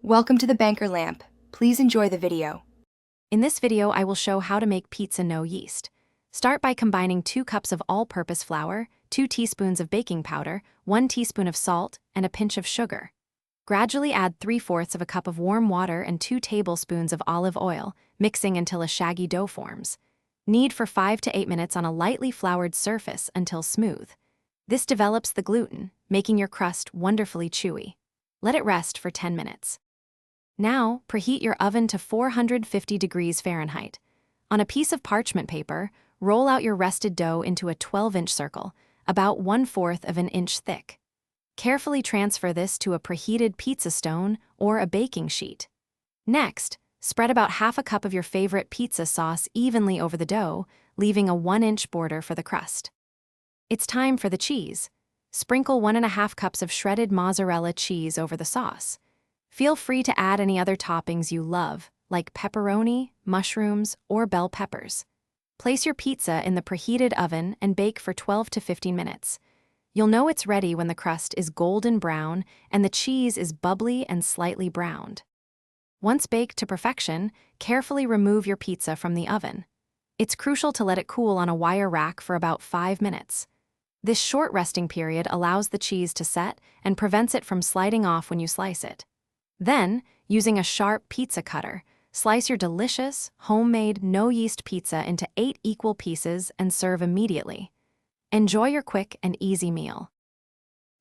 Welcome to the Banker Lamp. Please enjoy the video. In this video, I will show how to make pizza no yeast. Start by combining 2 cups of all-purpose flour, 2 teaspoons of baking powder, 1 teaspoon of salt, and a pinch of sugar. Gradually add 3/4 of a cup of warm water and 2 tablespoons of olive oil, mixing until a shaggy dough forms. Knead for 5 to 8 minutes on a lightly floured surface until smooth. This develops the gluten, making your crust wonderfully chewy. Let it rest for 10 minutes. Now, preheat your oven to 450 degrees Fahrenheit. On a piece of parchment paper, roll out your rested dough into a 12-inch circle, about 1/4 of an inch thick. Carefully transfer this to a preheated pizza stone or a baking sheet. Next, spread about half a cup of your favorite pizza sauce evenly over the dough, leaving a 1-inch border for the crust. It's time for the cheese. Sprinkle 1½ cups of shredded mozzarella cheese over the sauce. Feel free to add any other toppings you love, like pepperoni, mushrooms, or bell peppers. Place your pizza in the preheated oven and bake for 12 to 15 minutes. You'll know it's ready when the crust is golden brown and the cheese is bubbly and slightly browned. Once baked to perfection, carefully remove your pizza from the oven. It's crucial to let it cool on a wire rack for about 5 minutes. This short resting period allows the cheese to set and prevents it from sliding off when you slice it. Then, using a sharp pizza cutter, slice your delicious, homemade, no-yeast pizza into 8 equal pieces and serve immediately. Enjoy your quick and easy meal.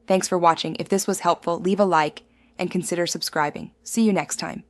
Thanks for watching. If this was helpful, leave a like and consider subscribing. See you next time.